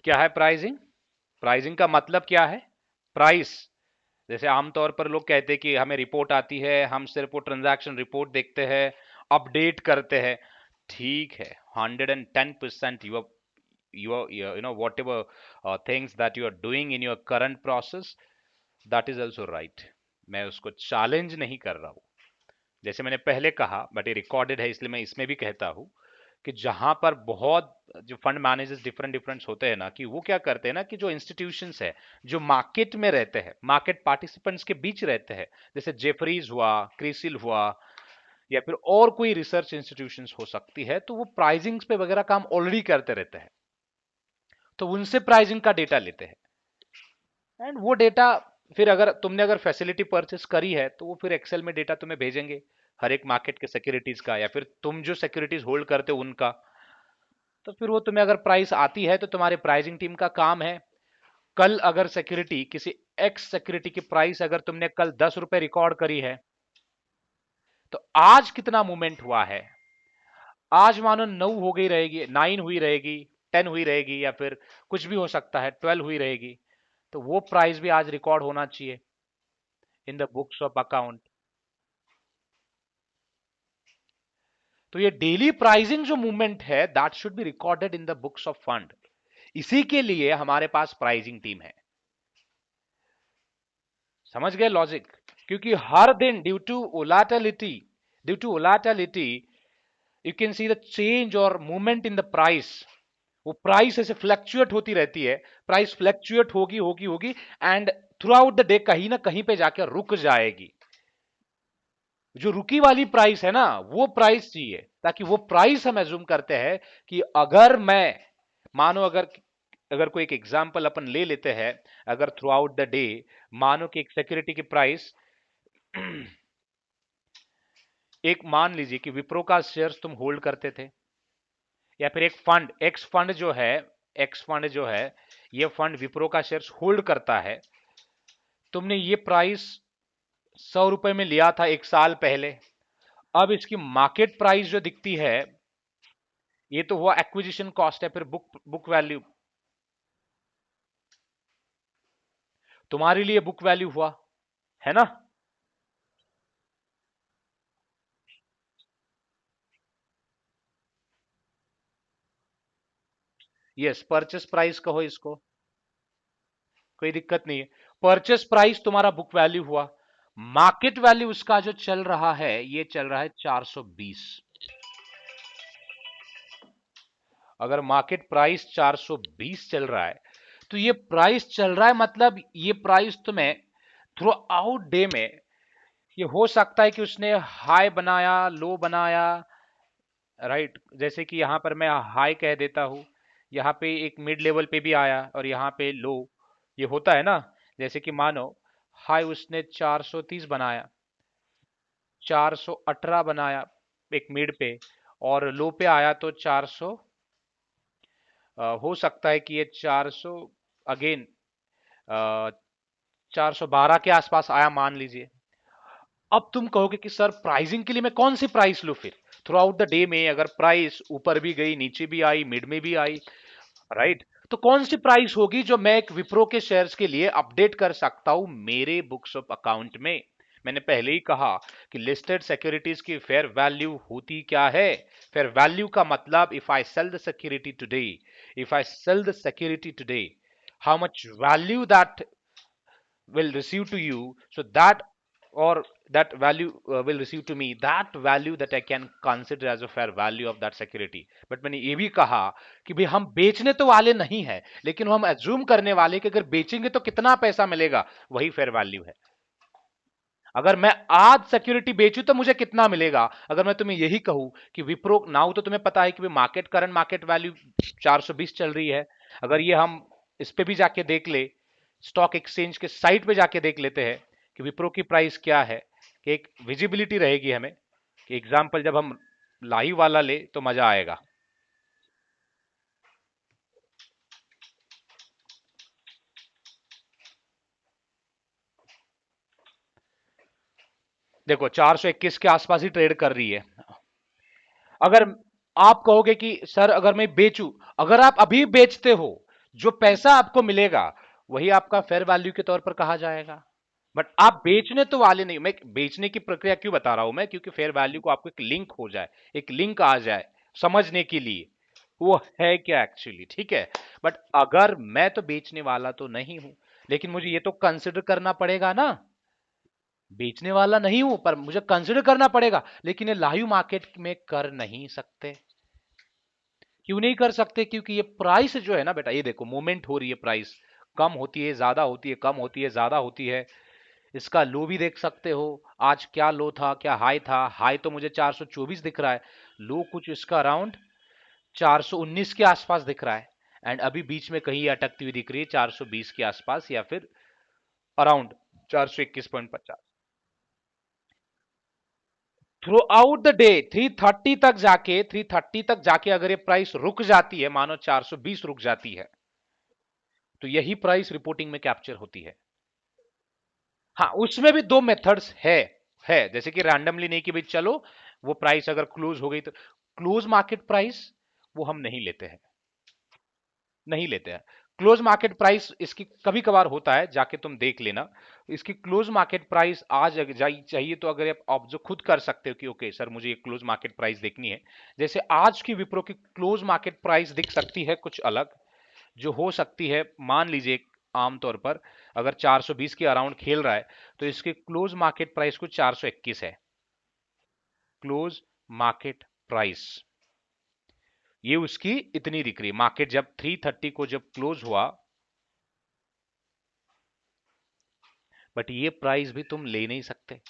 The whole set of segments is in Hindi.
क्या है प्राइसिंग? प्राइसिंग का मतलब क्या है? प्राइस। जैसे आमतौर पर लोग कहते हैं कि हमें रिपोर्ट आती है, हम सिर्फ वो ट्रांजैक्शन रिपोर्ट देखते हैं, अपडेट करते हैं। ठीक है, 110% you know whatever things that you are doing in your current process, that is also right. मैं उसको चैलेंज नहीं कर रहा हूं। जैसे मैंने पहले कहा, बट ये रिकॉर्डेड है इसलिए मैं इसमें भी कहता हूं कि जहां पर बहुत जो फंड मैनेजर्स डिफरेंट डिफरेंट होते हैं ना, कि वो क्या करते हैं ना, कि जो इंस्टीट्यूशंस है, जो मार्केट में रहते हैं, मार्केट पार्टिसिपेंट्स के बीच रहते हैं, जैसे जेफरीज हुआ, क्रिसिल हुआ, या फिर और कोई रिसर्च इंस्टीट्यूशंस हो सकती है, तो वो प्राइसिंग पे वगैरह काम ऑलरेडी करते रहते हैं, तो उनसे प्राइसिंग का डेटा लेते हैं। एंड वो डेटा फिर अगर तुमने अगर फैसिलिटी परचेस करी है तो वो फिर एक्सेल में डेटा तुम्हें भेजेंगे, हर एक मार्केट के सिक्योरिटीज का, या फिर तुम जो सिक्योरिटीज होल्ड करते हो उनका। तो फिर वो तुम्हें अगर प्राइस आती है तो तुम्हारे प्राइसिंग टीम का काम है, कल अगर सिक्योरिटी किसी एक्स सिक्योरिटी की प्राइस अगर तुमने कल 10 रुपए रिकॉर्ड करी है, तो आज कितना मूवमेंट हुआ है, आज मानो 9 हो गई रहेगी, 9 हुई रहेगी, 10 हुई रहेगी, या फिर कुछ भी हो सकता है, 12 हुई रहेगी, तो वो प्राइस भी आज रिकॉर्ड होना चाहिए in the books of account. तो ये डेली प्राइसिंग जो मूवमेंट है, that should be recorded in the books of fund. इसी के लिए हमारे पास प्राइसिंग टीम है। समझ गए लॉजिक? क्योंकि हर दिन due to volatility you can see the change और मूवमेंट इन द प्राइस। वो प्राइस ऐसे फ्लक्चुएट होती रहती है, प्राइस फ्लक्चुएट होगी होगी होगी, and throughout the day कहीं ना कहीं पे जाकर रुक जाएगी। जो रुकी वाली प्राइस है ना, वो प्राइस चाहिए, ताकि वो प्राइस हम एज्यूम करते हैं कि अगर मैं मानो अगर अगर कोई एक एग्जांपल अपन ले लेते हैं, अगर थ्रू आउट द डे मानो कि एक सिक्योरिटी की प्राइस एक मान लीजिए कि विप्रो का शेयर्स तुम होल्ड करते थे, या फिर एक फंड एक्स फंड जो है ये फंड विप्रो का शेयर्स होल्ड करता है, तुमने ये प्राइस 100 रुपए में लिया था 1 साल पहले। अब इसकी मार्केट प्राइस जो दिखती है, ये तो हुआ एक्विजिशन कॉस्ट है, फिर बुक बुक वैल्यू तुम्हारे लिए बुक वैल्यू हुआ, है ना? यस, परचेस प्राइस कहो इसको, कोई दिक्कत नहीं है। परचेस प्राइस तुम्हारा बुक वैल्यू हुआ, मार्केट वैल्यू उसका जो चल रहा है, ये चल रहा है 420। अगर मार्केट प्राइस 420 चल रहा है, तो ये प्राइस चल रहा है, मतलब ये प्राइस तुम्हें थ्रू आउट डे में, ये हो सकता है कि उसने हाई बनाया, लो बनाया, राइट? जैसे कि यहां पर मैं हाई कह देता हूं, यहाँ पे एक मिड लेवल पे भी आया और यहाँ पे लो, ये होता है ना। जैसे कि मानो हाई उसने 430 बनाया, 418 बनाया एक मिड पे, और लो पे आया तो 400, हो सकता है कि ये 400 अगेन 412 के आसपास आया मान लीजिए। अब तुम कहोगे कि सर प्राइसिंग के लिए मैं कौन सी प्राइस लूं फिर? थ्रू आउट द डे में अगर प्राइस ऊपर भी गई, नीचे भी आई, मिड में भी आई, राइट, तो कौन सी प्राइस होगी जो मैं एक विप्रो के शेयर्स के लिए अपडेट कर सकता हूं मेरे बुक्स ऑफ अकाउंट में? मैंने पहले ही कहा कि लिस्टेड सिक्योरिटीज की फेयर वैल्यू होती क्या है? फेयर वैल्यू का मतलब, if I sell the security today, if I sell the security today, how much value that will receive to you, so that, or that value will receive to me, that value that I can consider as a fair value of that security. But मैंने ये भी कहा कि भाई हम बेचने तो वाले नहीं है, लेकिन हम एज्यूम करने वाले कि अगर बेचेंगे तो कितना पैसा मिलेगा, वही फेयर वैल्यू है। अगर मैं आज सिक्योरिटी बेचूं तो मुझे कितना मिलेगा। अगर मैं तुम्हें यही कहूं कि विप्रो नाउ, तो तुम्हें पता है कि मार्केट करंट मार्केट वैल्यू 420 चल रही है। अगर ये हम इस पे भी जाके देख ले, स्टॉक एक्सचेंज के साइट पे जाके देख लेते हैं कि विप्रो की प्राइस क्या है, कि एक विजिबिलिटी रहेगी हमें, कि एग्जाम्पल जब हम लाइव वाला ले तो मजा आएगा। देखो 421 के आसपास ही ट्रेड कर रही है। अगर आप कहोगे कि सर अगर मैं बेचूं, अगर आप अभी बेचते हो जो पैसा आपको मिलेगा वही आपका फेयर वैल्यू के तौर पर कहा जाएगा। बट आप बेचने तो वाले नहीं, मैं बेचने की प्रक्रिया क्यों बता रहा हूं मैं, क्योंकि फेयर वैल्यू को आपको एक लिंक हो जाए, एक लिंक आ जाए समझने के लिए वो है क्या एक्चुअली, ठीक है। बट अगर मैं तो बेचने वाला तो नहीं हूं, लेकिन मुझे ये तो कंसिडर करना पड़ेगा ना, बेचने वाला नहीं हूं पर मुझे कंसिडर करना पड़ेगा, लेकिन ये लाइव मार्केट में कर नहीं सकते। क्यों नहीं कर सकते? क्योंकि ये प्राइस जो है ना बेटा, ये देखो मूवमेंट हो रही है, प्राइस कम होती है ज्यादा होती है, कम होती है ज्यादा होती है। इसका लो भी देख सकते हो, आज क्या लो था क्या हाई था, हाई तो मुझे 424 दिख रहा है, लो कुछ इसका अराउंड 419 के आसपास दिख रहा है, एंड अभी बीच में कहीं अटकती हुई दिख रही है 420 के आसपास या फिर around 421.50। Through out the day 330 तक जाके, 330 तक जाके अगर ये प्राइस रुक जाती है, मानो 420 रुक जाती है, तो यही प्राइस रिपोर्टिंग में कैप्चर होती है। हाँ, उसमें भी दो मेथड्स है जैसे कि रैंडमली नहीं कि भाई चलो वो प्राइस अगर क्लोज हो गई तो, क्लोज मार्केट प्राइस वो हम नहीं लेते हैं, नहीं लेते हैं। क्लोज मार्केट प्राइस इसकी कभी कभार होता है, जाके तुम देख लेना। इसकी क्लोज मार्केट प्राइस आज अगर चाहिए तो अगर आप जो खुद कर सकते हो कि ओके सर मुझे ये क्लोज मार्केट प्राइस देखनी है, जैसे आज की विप्रो की क्लोज मार्केट प्राइस दिख सकती है कुछ अलग, जो हो सकती है, मान लीजिए आमतौर पर अगर 420 के अराउंड खेल रहा है तो इसके क्लोज मार्केट प्राइस कुछ 421 है, क्लोज मार्केट प्राइस ये उसकी इतनी दिख रही है। मार्केट जब 330 को जब क्लोज हुआ, बट ये प्राइस भी तुम ले नहीं सकते,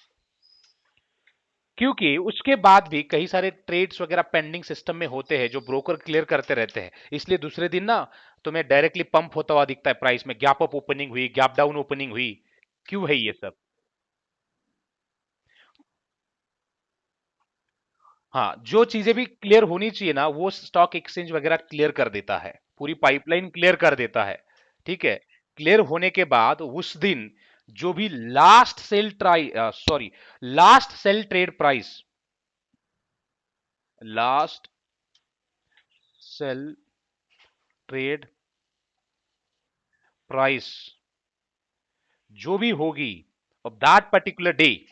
क्योंकि उसके बाद भी कई सारे ट्रेड्स वगैरह पेंडिंग सिस्टम में होते हैं जो ब्रोकर क्लियर करते रहते हैं, इसलिए दूसरे दिन ना तुम्हें डायरेक्टली पंप होता हुआ दिखता है प्राइस में, गैप अप ओपनिंग हुई, गैप डाउन ओपनिंग हुई। क्यों है ये सब? हाँ, जो चीजें भी क्लियर होनी चाहिए ना वो स्टॉक एक्सचेंज वगैरह क्लियर कर देता है, पूरी पाइपलाइन क्लियर कर देता है, ठीक है। क्लियर होने के बाद उस दिन जो भी last sale try sorry last sale trade price, last sale trade price जो भी होगी ऑफ दैट पर्टिकुलर डे,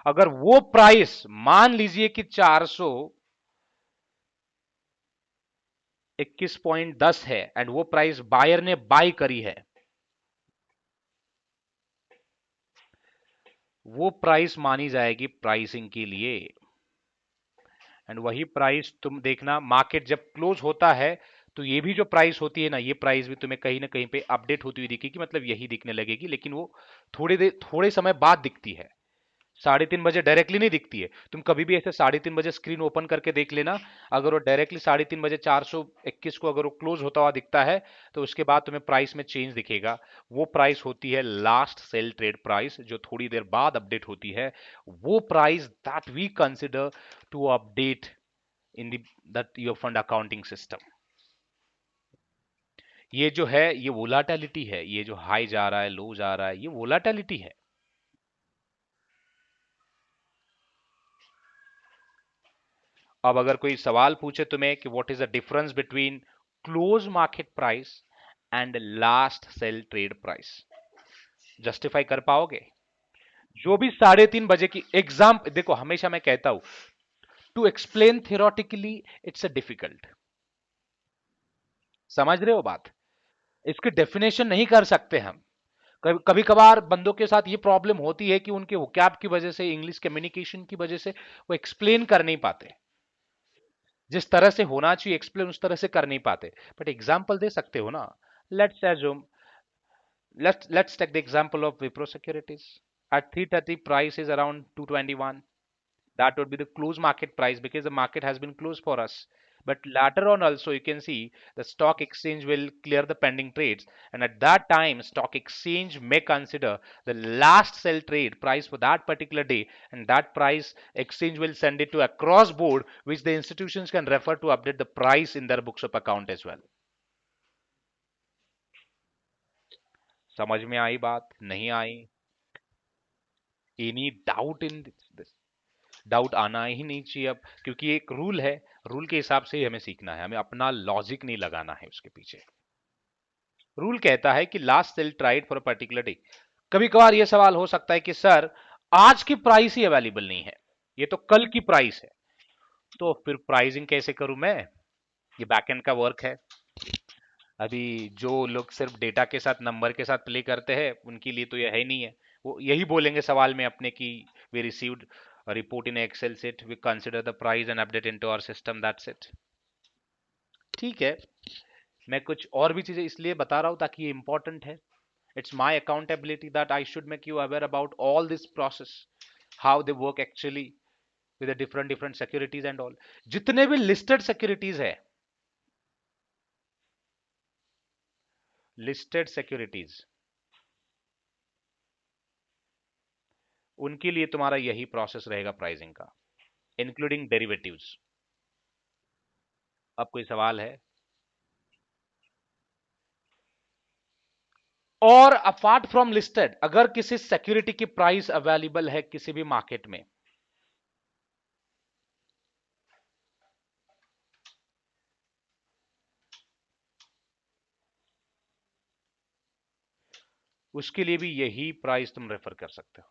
अगर वो प्राइस मान लीजिए कि 421.10 है एंड वो प्राइस बायर ने बाय करी है, वो प्राइस मानी जाएगी प्राइसिंग के लिए। एंड वही प्राइस तुम देखना मार्केट जब क्लोज होता है तो ये भी जो प्राइस होती है ना, ये प्राइस भी तुम्हें कहीं ना कहीं पे अपडेट होती हुई दिखेगी, मतलब यही दिखने लगेगी, लेकिन वो थोड़े समय बाद दिखती है, 3:30 बजे डायरेक्टली नहीं दिखती है। तुम कभी भी ऐसे 3:30 बजे स्क्रीन ओपन करके देख लेना, अगर वो डायरेक्टली 3:30 बजे 421 को अगर वो क्लोज होता हुआ दिखता है तो उसके बाद तुम्हें प्राइस में चेंज दिखेगा। वो प्राइस होती है लास्ट सेल ट्रेड प्राइस, जो थोड़ी देर बाद अपडेट होती है। वो price that we consider to update in that your fund accounting system. ये जो है ये वोलाटिलिटी है, ये जो हाई जा रहा है लो जा रहा है, ये वोलाटिलिटी है। अब अगर कोई सवाल पूछे तुम्हें कि what is the difference between close market price and last sale trade price, justify कर पाओगे? जो भी 3:30 बजे की एग्जाम देखो, हमेशा मैं कहता हूं to explain theoretically it's a difficult, समझ रहे हो बात? इसकी डेफिनेशन नहीं कर सकते हम। कभी कभार बंदों के साथ ये प्रॉब्लम होती है कि उनके वोकैब की वजह से, इंग्लिश कम्युनिकेशन की वजह से वो एक्सप्लेन कर नहीं पाते, जिस तरह से होना चाहिए एक्सप्लेन उस तरह से कर नहीं पाते। बट एग्जाम्पल दे सकते हो ना। Let's assume, let's take the example of Wipro Securities. At 3:30 price is around 221. That would be the close market price because the market has been closed for us. But later on also you can see the stock exchange will clear the pending trades, and at that time stock exchange may consider the last sell trade price for that particular day, and that price exchange will send it to across board, which the institutions can refer to update the price in their books of account as well. समझ में आई बात नहीं आई? Any doubt in this? Doubt आना ही नहीं चाहिए अब, क्योंकि एक रूल है, रूल के हिसाब से ही हमें सीखना है, हमें अपना लॉजिक नहीं लगाना है उसके पीछे। रूल कहता है कि last sale traded for a particular day. कभी कभार यह सवाल हो सकता है कि सर आज की प्राइस ही अवेलेबल नहीं है, ये तो कल की प्राइस है, तो फिर प्राइसिंग कैसे करूं मैं? ये बैकएंड का वर्क है। अभी जो लोग सिर्फ डेटा के साथ नंबर के साथ प्ले करते हैं उनके लिए तो यह है ही नहीं है। वो यही बोलेंगे सवाल में अपने कि we received report in Excel sheet, we consider the price and update into our system, that's it. ठीक है, मैं कुछ और भी चीजें इसलिए बता रहा हूं ताकि ये इंपॉर्टेंट है। It's my accountability that I should make you aware about all this process, how they work actually with the different different securities and all. जितने भी लिस्टेड सिक्योरिटीज है, लिस्टेड सिक्योरिटीज, उनके लिए तुम्हारा यही प्रोसेस रहेगा प्राइसिंग का, इंक्लूडिंग डेरिवेटिव्स। अब कोई सवाल है? और अपार्ट फ्रॉम लिस्टेड, अगर किसी सिक्योरिटी की प्राइस अवेलेबल है किसी भी मार्केट में, उसके लिए भी यही प्राइस तुम रेफर कर सकते हो।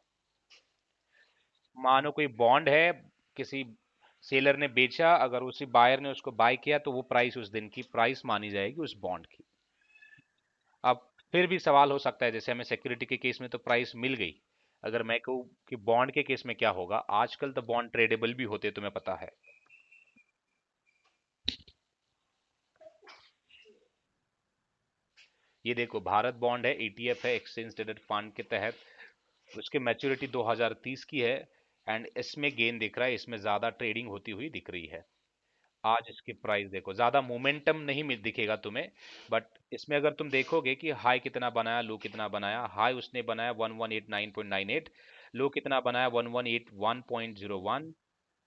मानो कोई बॉन्ड है, किसी सेलर ने बेचा, अगर उसी बायर ने उसको बाय किया तो वो प्राइस उस दिन की प्राइस मानी जाएगी उस बॉन्ड की। अब फिर भी सवाल हो सकता है, जैसे हमें सिक्योरिटी के केस में तो प्राइस मिल गई, अगर मैं कहूँ कि बॉन्ड के केस में क्या होगा? आजकल तो बॉन्ड ट्रेडेबल भी होते, तुम्हें पता है। ये देखो, भारत बॉन्ड है, ईटीएफ है, एक्सचेंज ट्रेडेड फंड के तहत, उसकी मैच्योरिटी 2030 की है, एंड इसमें गेन दिख रहा है, इसमें ज्यादा ट्रेडिंग होती हुई दिख रही है। आज इसकी प्राइस देखो, ज्यादा मोमेंटम नहीं मिल दिखेगा तुम्हें, बट इसमें अगर तुम देखोगे कि हाई कितना बनाया, लो कितना बनाया, हाई उसने बनाया 1189.98, लो कितना बनाया 1181.01।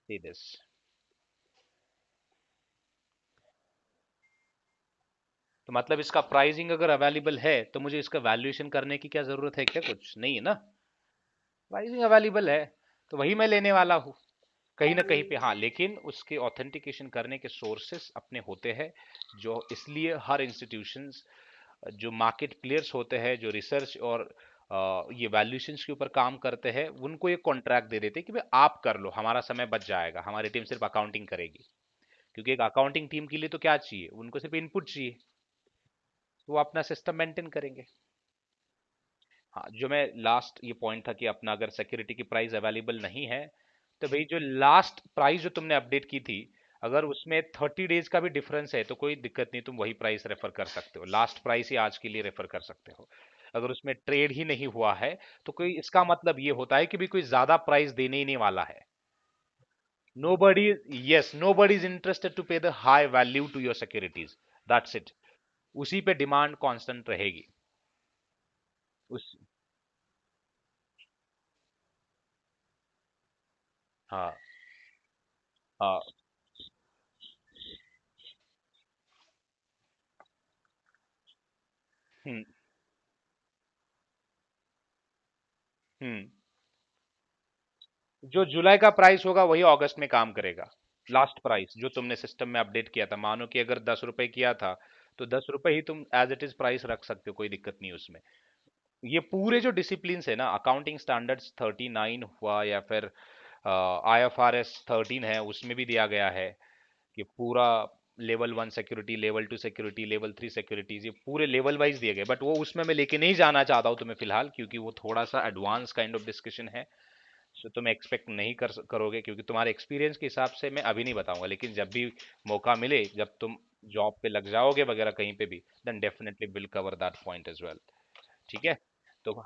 See this. तो मतलब इसका प्राइसिंग अगर अवेलेबल है तो मुझे इसका वैल्यूएशन करने की क्या जरूरत है? क्या कुछ नहीं है ना, प्राइसिंग अवेलेबल है तो वही मैं लेने वाला हूँ कहीं ना कहीं पे। हाँ, लेकिन उसके ऑथेंटिकेशन करने के सोर्सेस अपने होते हैं, जो इसलिए हर इंस्टीट्यूशंस, जो मार्केट प्लेयर्स होते हैं, जो रिसर्च और ये वैल्यूएशंस के ऊपर काम करते हैं, उनको ये कॉन्ट्रैक्ट दे देते हैं कि भाई आप कर लो, हमारा समय बच जाएगा, हमारी टीम सिर्फ अकाउंटिंग करेगी। क्योंकि एक अकाउंटिंग टीम के लिए तो क्या चाहिए? उनको सिर्फ इनपुट चाहिए, तो वो अपना सिस्टम मेंटेन करेंगे। हाँ, जो मैं लास्ट ये पॉइंट था कि अपना अगर सिक्योरिटी की प्राइस अवेलेबल नहीं है, तो भाई जो लास्ट प्राइस जो तुमने अपडेट की थी, अगर उसमें 30 डेज का भी डिफरेंस है तो कोई दिक्कत नहीं, तुम वही प्राइस रेफर कर सकते हो, लास्ट प्राइस ही आज के लिए रेफर कर सकते हो। अगर उसमें ट्रेड ही नहीं हुआ है तो कोई, इसका मतलब ये होता है कि भी कोई ज्यादा प्राइस देने ही नहीं वाला है। nobody yes, nobody is interested to pay the high value to your securities, that's it। उसी पे डिमांड कांस्टेंट रहेगी। उस हाँ हाँ। हम्म हम्म। जो जुलाई का प्राइस होगा वही अगस्त में काम करेगा। लास्ट प्राइस जो तुमने सिस्टम में अपडेट किया था, मानो कि अगर 10 रुपए किया था, तो 10 रुपए ही तुम एज इट इज प्राइस रख सकते हो, कोई दिक्कत नहीं उसमें। ये पूरे जो डिसिप्लिन है ना, अकाउंटिंग स्टैंडर्ड्स 39 हुआ या फिर IFRS 13 है, उसमें भी दिया गया है कि पूरा level 1 security, level 2 security, level 3 securities, ये पूरे लेवल वाइज दिए गए, बट वो उसमें मैं लेके नहीं जाना चाहता हूँ तुम्हें फिलहाल, क्योंकि वो थोड़ा सा एडवांस काइंड ऑफ डिस्कशन है। सो तुम एक्सपेक्ट नहीं करोगे, क्योंकि तुम्हारे एक्सपीरियंस के हिसाब से मैं अभी नहीं बताऊंगा, लेकिन जब भी मौका मिले, जब तुम जॉब पे लग जाओगे वगैरह कहीं पे भी, then definitely will cover that point as well. ठीक है। तो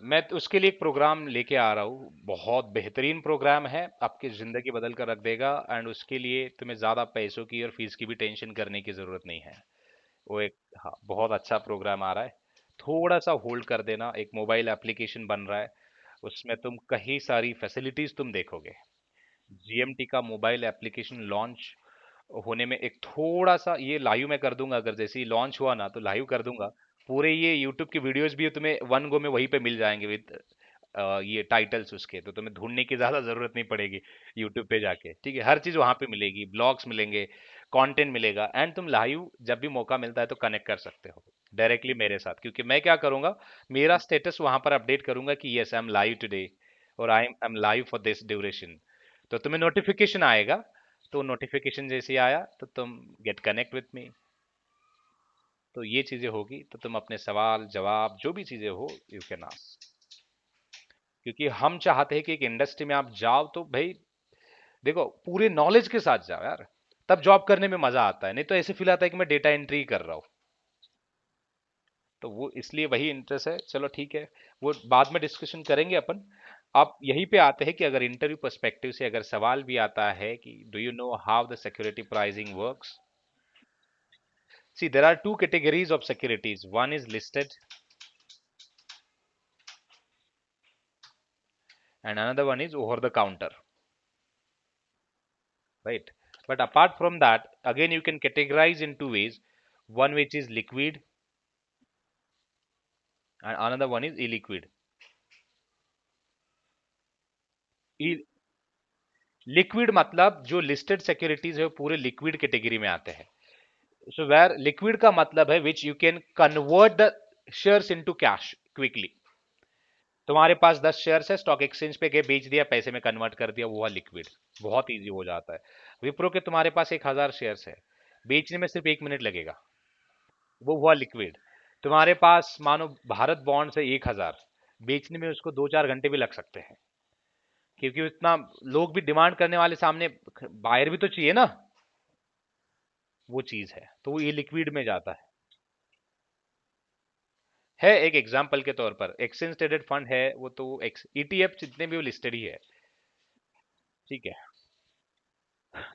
मैं तो उसके लिए एक प्रोग्राम लेके आ रहा हूँ, बहुत बेहतरीन प्रोग्राम है, आपकी जिंदगी बदल कर रख देगा, एंड उसके लिए तुम्हें ज्यादा पैसों की और फीस की भी टेंशन करने की जरूरत नहीं है। वो एक, हाँ, बहुत अच्छा प्रोग्राम आ रहा है। थोड़ा सा होल्ड कर देना, एक मोबाइल एप्लीकेशन बन रहा है, उसमें तुम कई सारी फैसिलिटीज तुम देखोगे। जीएमटी का मोबाइल एप्लीकेशन लॉन्च होने में एक थोड़ा सा, ये लाइव मैं कर दूंगा, अगर जैसे ही लॉन्च हुआ ना तो लाइव कर दूंगा। पूरे ये यूट्यूब की वीडियोस भी तुम्हें वन गो में वहीं पे मिल जाएंगे विद ये टाइटल्स उसके, तो तुम्हें ढूंढने की ज्यादा जरूरत नहीं पड़ेगी यूट्यूब पे जाके। ठीक है, हर चीज वहां पे मिलेगी, ब्लॉग्स मिलेंगे, कंटेंट मिलेगा, एंड तुम लाइव जब भी मौका मिलता है तो कनेक्ट कर सकते हो डायरेक्टली मेरे साथ। क्योंकि मैं क्या करूंगा, मेरा स्टेटस वहां पर अपडेट करूंगा कि yes I am live today, और I am live for this duration. तो तुम्हें नोटिफिकेशन आएगा, तो नोटिफिकेशन जैसे ही आया तो तुम गेट कनेक्ट विथ मी। तो ये चीजें होगी, तो तुम अपने सवाल जवाब जो भी चीजें हो यू कैन आस्क। क्योंकि हम चाहते हैं कि एक इंडस्ट्री में आप जाओ तो भाई देखो पूरे नॉलेज के साथ जाओ यार, तब जॉब करने में मजा आता है, नहीं तो ऐसे फील आता है कि मैं डेटा एंट्री कर रहा हूँ। तो वो इसलिए वही इंटरेस्ट है। चलो ठीक है, वो बाद में डिस्कशन करेंगे अपन। आप यहीं पे आते हैं कि अगर इंटरव्यू पर्सपेक्टिव से अगर सवाल भी आता है कि do you know how the security pricing works. See, there are two categories of securities. One is listed and another one is over the counter, right? But apart from that, again you can categorize in two ways. One which is liquid and another one is illiquid. Liquid मतलब जो लिस्टेड सिक्योरिटीज है वो पूरे लिक्विड कैटेगरी में आते हैं। सो वेयर लिक्विड का मतलब है which you can convert the shares into cash quickly. तुम्हारे पास 10 शेयर्स है, स्टॉक एक्सचेंज पे गए बेच दिया, पैसे में कन्वर्ट कर दिया, वो हुआ लिक्विड। बहुत इजी हो जाता है। विप्रो के तुम्हारे पास 1,000 शेयर्स है, बेचने में सिर्फ 1 मिनट लगेगा, वो हुआ लिक्विड। तुम्हारे पास मानो भारत बॉन्ड से 1,000, बेचने में उसको 2-4 घंटे भी लग सकते हैं, क्योंकि इतना लोग भी डिमांड करने वाले सामने, बायर भी तो चाहिए ना। वो चीज है, तो वो ये लिक्विड में जाता है। एक एग्जांपल के तौर पर एक्सचेंज ट्रेडेड फंड है, वो तो ईटीएफ जितने भी वो लिस्टेड ही है। ठीक है,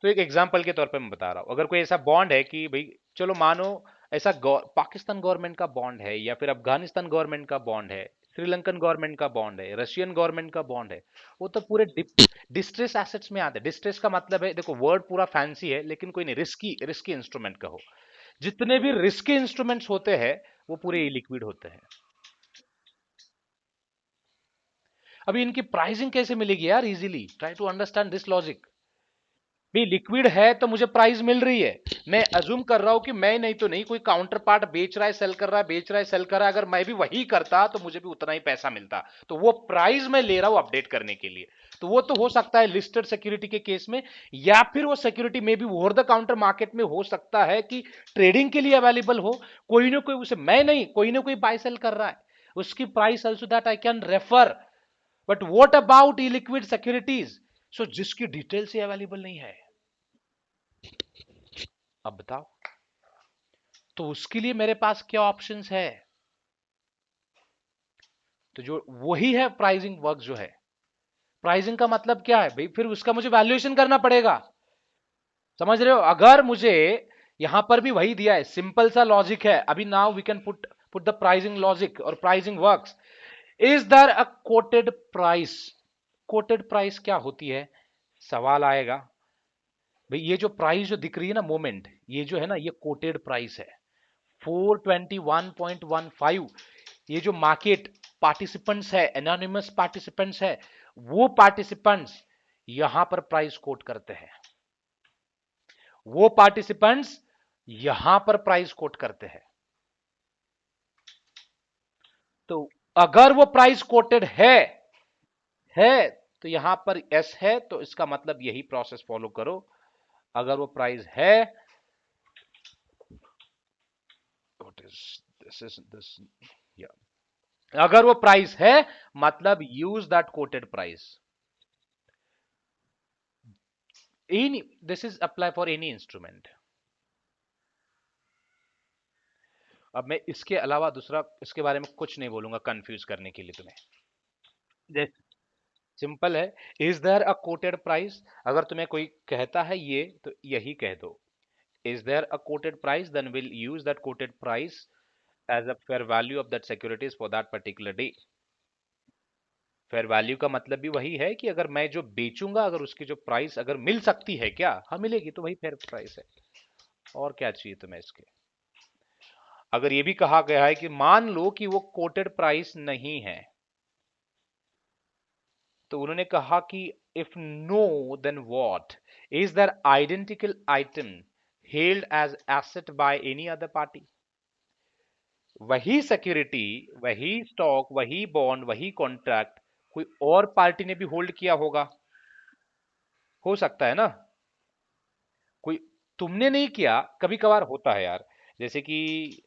तो एक एग्जांपल के तौर पे मैं बता रहा हूँ, अगर कोई ऐसा बॉन्ड है कि भाई चलो मानो ऐसा पाकिस्तान गवर्नमेंट का बॉन्ड है, या फिर अफगानिस्तान गवर्नमेंट का बॉन्ड है, श्रीलंकन गवर्नमेंट का बॉन्ड है, रशियन गवर्नमेंट का बॉन्ड है, वो तो पूरे डिस्ट्रेस एसेट्स में आते हैं। डिस्ट्रेस का मतलब है, देखो वर्ड पूरा फैंसी है लेकिन कोई नहीं, रिस्की रिस्की इंस्ट्रूमेंट कहो। जितने भी रिस्की इंस्ट्रूमेंट्स होते हैं वो पूरे लिक्विड होते हैं। अभी इनकी प्राइसिंग कैसे मिलेगी यार easily, try to understand this logic. भी लिक्विड है तो मुझे प्राइस मिल रही है, मैं अज्यूम कर रहा हूं कि मैं नहीं तो नहीं, कोई काउंटर पार्ट बेच रहा है सेल कर रहा है, बेच रहा है सेल कर रहा है, अगर मैं भी वही करता तो मुझे भी उतना ही पैसा मिलता। तो वो प्राइस मैं ले रहा हूं अपडेट करने के लिए। तो वो तो हो सकता है लिस्टेड सिक्योरिटी के केस में, या फिर वो सिक्योरिटी में भी ओवर द काउंटर मार्केट में हो सकता है कि ट्रेडिंग के लिए अवेलेबल हो। कोई ना कोई उसे, मैं नहीं, कोई ना कोई बाय सेल कर रहा है, उसकी price also that I can refer. But what about illiquid securities, so जिसकी डिटेल्स ही अवेलेबल नहीं है। अब बताओ, तो उसके लिए मेरे पास क्या ऑप्शंस है। तो जो वही है प्राइसिंग वर्क जो है। प्राइसिंग का मतलब क्या है भाई, फिर उसका मुझे वैल्यूएशन करना पड़ेगा। समझ रहे हो, अगर मुझे यहां पर भी वही दिया है, सिंपल सा लॉजिक है अभी। Now we can put put the pricing logic और pricing works. Is there a quoted price. Quoted price क्या होती है, सवाल आएगा। भाई ये जो प्राइस जो दिख रही है ना मोमेंट, ये जो है ना ये कोटेड प्राइस है 421.15। ये जो मार्केट पार्टिसिपेंट्स है, एनोनिमस पार्टिसिपेंट्स है, वो पार्टिसिपेंट्स यहां पर प्राइस कोट करते हैं, वो पार्टिसिपेंट्स यहां पर प्राइस कोट करते हैं। तो अगर वो प्राइस कोटेड है तो यहां पर एस है, तो इसका मतलब यही प्रोसेस फॉलो करो। अगर वो प्राइस है, व्हाट इज दिस या, अगर वो प्राइस है मतलब use that quoted price. Any, this is apply for any instrument. अब मैं इसके अलावा दूसरा इसके बारे में कुछ नहीं बोलूंगा कंफ्यूज करने के लिए तुम्हें। सिंपल है, is there a quoted price, अगर तुम्हें कोई कहता है ये तो यही कह दो, is there a quoted price, then will use that quoted price as a fair value of that securities for that particular day. Fair value का मतलब भी वही है कि अगर मैं जो बेचूंगा, अगर उसकी जो प्राइस अगर मिल सकती है क्या, हाँ मिलेगी, तो वही फेयर प्राइस है। और क्या चाहिए तुम्हें इसके। अगर ये भी कहा गया है कि मान लो कि वो कोटेड प्राइस नहीं है, तो उन्होंने कहा कि if no then what, is there identical item held as asset by any other party. वही सिक्योरिटी, वही स्टॉक, वही बॉन्ड, वही कॉन्ट्रैक्ट कोई और पार्टी ने भी होल्ड किया होगा, हो सकता है ना। कोई, तुमने नहीं किया, कभी कभार होता है यार। जैसे कि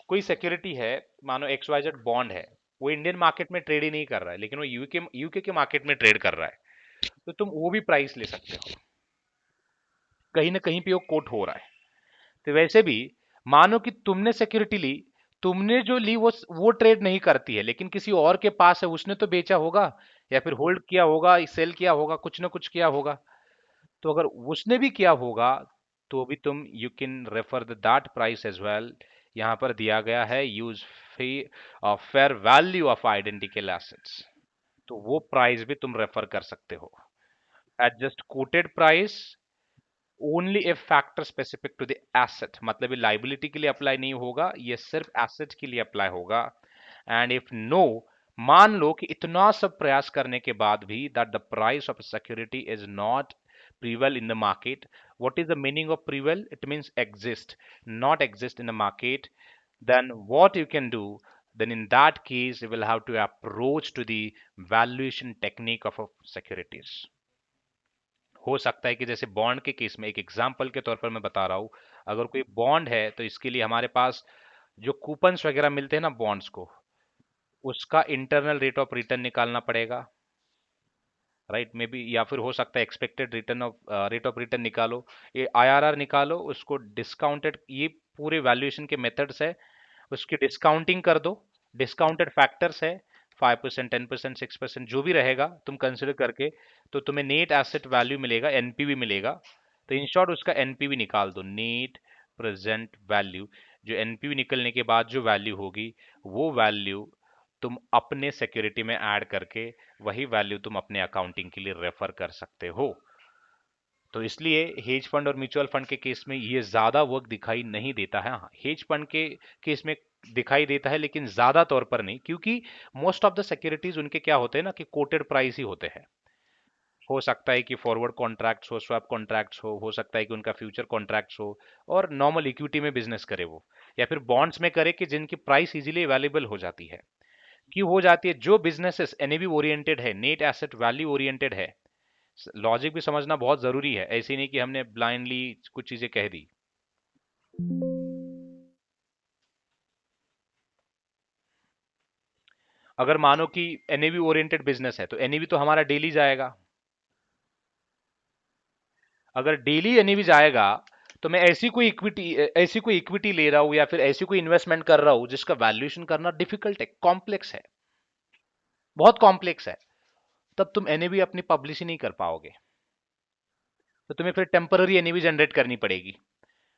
कोई सिक्योरिटी है, मानो एक्स वाई जेड बॉन्ड है, वो इंडियन मार्केट में ट्रेड ही नहीं कर रहा है, लेकिन वो यूके यूके के मार्केट में ट्रेड कर रहा है, तो तुम वो भी प्राइस ले सकते हो, कहीं ना कहीं पे वो कोट हो रहा है। तो वैसे भी मानो कि तुमने सिक्योरिटी ली, तुमने जो ली वो ट्रेड नहीं करती है, लेकिन किसी और के पास है, उसने तो बेचा होगा, या फिर होल्ड किया होगा, सेल किया होगा, कुछ ना कुछ किया होगा। तो अगर उसने भी किया होगा, तो भी तुम you can refer the that price as well. यहां पर दिया गया है use fee fair value of identical assets, तो वो प्राइस भी तुम रेफर कर सकते हो। Adjust quoted price only if factor specific to the asset, मतलब ये लाइबिलिटी के लिए अप्लाई नहीं होगा, ये सिर्फ एसेट के लिए अप्लाई होगा। एंड इफ नो, मान लो कि इतना सब प्रयास करने के बाद भी that the price of security is not prevail in the market. What is the meaning of prevail? It means exist, not exist in the market. Then what you can do, then in that case you will have to approach to the valuation technique of securities. हो सकता है कि जैसे बॉन्ड के केस में, एक एग्जांपल के तौर पर मैं बता रहा हूं, अगर कोई बॉन्ड है तो इसके लिए हमारे पास जो कूपन्स वगैरह मिलते हैं ना बॉन्ड्स को, उसका इंटरनल रेट ऑफ रिटर्न निकालना पड़ेगा, राइट मे बी, या फिर हो सकता है expected return of rate of return निकालो, ये आईआरआर निकालो, उसको डिस्काउंटेड, ये पूरे वैल्यूएशन के मेथड्स है, उसकी डिस्काउंटिंग कर दो, डिस्काउंटेड फैक्टर्स है, 5%, 10%, 6% जो भी रहेगा तुम कंसिडर करके, तो तुम्हें नेट एसेट वैल्यू मिलेगा, एनपीवी मिलेगा। तो इन शॉर्ट उसका एनपीवी निकाल दो, नेट प्रेजेंट वैल्यू। जो एनपीवी निकलने के बाद जो वैल्यू होगी, वो वैल्यू तुम अपने सिक्योरिटी में ऐड करके वही वैल्यू तुम अपने अकाउंटिंग के लिए रेफर कर सकते हो। तो इसलिए हेज फंड और म्यूचुअल फंड के केस में ये ज्यादा वर्क दिखाई नहीं देता है। हाँ, हेज फंड के केस में दिखाई देता है, लेकिन ज्यादा तौर पर नहीं, क्योंकि मोस्ट ऑफ द सिक्योरिटीज उनके क्या होते हैं ना, कि कोटेड प्राइस ही होते हैं। हो सकता है कि फॉरवर्ड कॉन्ट्रैक्ट्स हो, स्वैप कॉन्ट्रैक्ट्स हो सकता है कि उनका फ्यूचर कॉन्ट्रैक्ट्स हो, और नॉर्मल इक्विटी में बिजनेस करे वो, या फिर बॉन्ड्स में करे कि जिनकी प्राइस इजीली अवेलेबल हो जाती है। क्यों हो जाती है, जो बिजनेसेस एनएवी ओरिएंटेड है, नेट एसेट वैल्यू ओरिएंटेड है, लॉजिक भी समझना बहुत जरूरी है, ऐसे नहीं कि हमने ब्लाइंडली कुछ चीजें कह दी। अगर मानो कि एनएवी ओरिएंटेड बिजनेस है, तो एनएवी तो हमारा डेली जाएगा। अगर डेली एनएवी जाएगा, तो मैं ऐसी कोई इक्विटी ले रहा हूं, या फिर ऐसी कोई इन्वेस्टमेंट कर रहा हूं जिसका वैल्यूएशन करना डिफिकल्ट है, कॉम्प्लेक्स है, बहुत कॉम्प्लेक्स है, तब तुम एनएवी अपनी पब्लिश ही नहीं कर पाओगे। तो तुम्हें फिर टेम्पररी एनएवी जनरेट करनी पड़ेगी,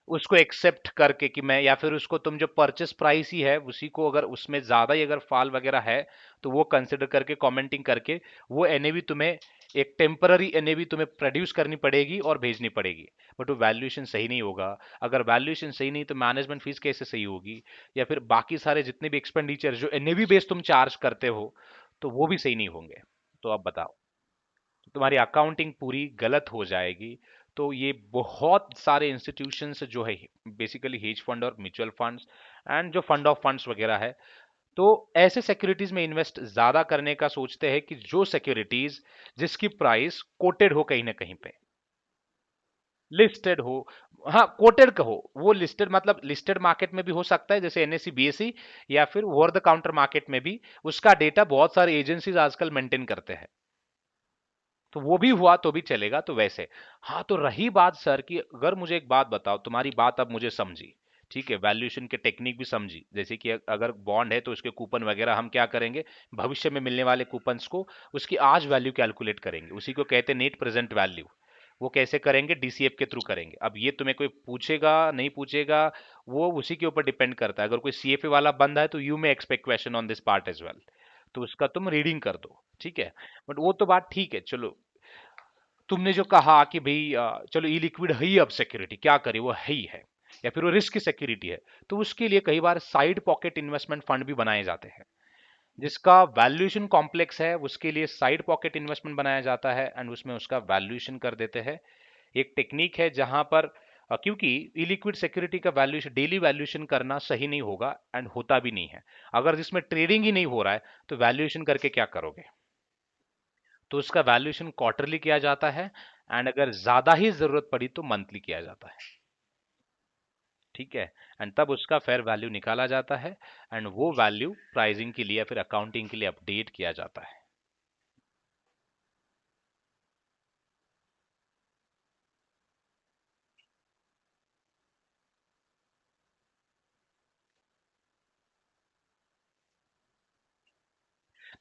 उसको एक्सेप्ट करके कि मैं, या फिर उसको तुम जो परचेस प्राइस ही है उसी को, अगर उसमें ज्यादा ही अगर फॉल वगैरह है, तो वो कंसिडर करके कमेंटिंग करके वो एनएवी तुम्हें, एक टेम्पररी एनएवी तुम्हें प्रोड्यूस करनी पड़ेगी और भेजनी पड़ेगी। बट वो वैल्यूएशन सही नहीं होगा। अगर वैल्यूएशन सही नहीं, तो मैनेजमेंट फीस कैसे सही होगी, या फिर बाकी सारे जितने भी एक्सपेंडिचर जो एनएवी बेस तुम चार्ज करते हो, तो वो भी सही नहीं होंगे। तो अब बताओ, तो तुम्हारी अकाउंटिंग पूरी गलत हो जाएगी। तो ये बहुत सारे इंस्टीट्यूशंस जो है, बेसिकली हेज फंड और म्यूचुअल फंड्स एंड जो फंड ऑफ फंड्स वगैरह है, तो ऐसे सिक्योरिटीज में इन्वेस्ट ज्यादा करने का सोचते हैं कि जो सिक्योरिटीज जिसकी प्राइस कोटेड हो कहीं ना कहीं पे, लिस्टेड हो। हाँ, कोटेड कहो, वो लिस्टेड मतलब लिस्टेड मार्केट में भी हो सकता है, जैसे एनएससी बीएसई, या फिर ओवर द काउंटर मार्केट में भी उसका डेटा बहुत सारे एजेंसीज आजकल मेंटेन करते हैं, तो वो भी हुआ तो भी चलेगा। तो वैसे, हाँ, तो रही बात सर कि अगर मुझे एक बात बताओ, तुम्हारी बात अब मुझे समझी, ठीक है, वैल्यूएशन के टेक्निक भी समझी, जैसे कि अगर बॉन्ड है तो उसके कूपन वगैरह हम क्या करेंगे, भविष्य में मिलने वाले कूपन्स को, उसकी आज वैल्यू कैलकुलेट करेंगे, उसी को कहते हैं नेट प्रेजेंट वैल्यू। वो कैसे करेंगे, डीसीएफ के थ्रू करेंगे। अब ये तुम्हें कोई पूछेगा नहीं पूछेगा, वो उसी के ऊपर डिपेंड करता है। अगर कोई सीएफए वाला बंदा है, तो you may expect question on this part as well. तो उसका तुम रीडिंग कर दो, ठीक है। बट वो तो बात ठीक है, चलो तुमने जो कहा कि भाई चलो ई लिक्विड है ही, अब सिक्योरिटी क्या करे, वो है ही है, या फिर वो रिस्क की सिक्योरिटी है, तो उसके लिए कई बार साइड पॉकेट इन्वेस्टमेंट फंड भी बनाए जाते हैं, जिसका वैल्यूएशन कॉम्प्लेक्स है, उसके लिए साइड पॉकेट इन्वेस्टमेंट बनाया जाता है एंड उसमें उसका वैल्यूएशन कर देते हैं। एक टेक्निक है जहां पर क्योंकि इलिक्विड सिक्योरिटी का वैल्यूएशन, डेली वैल्यूएशन करना सही नहीं होगा एंड होता भी नहीं है, अगर जिसमें ट्रेडिंग ही नहीं हो रहा है तो वैल्यूएशन करके क्या करोगे। तो उसका वैल्यूएशन क्वार्टरली किया जाता है एंड अगर ज्यादा ही जरूरत पड़ी तो मंथली किया जाता है, ठीक है। एंड तब उसका फेयर वैल्यू निकाला जाता है एंड वो वैल्यू प्राइसिंग के लिए या फिर अकाउंटिंग के लिए अपडेट किया जाता है।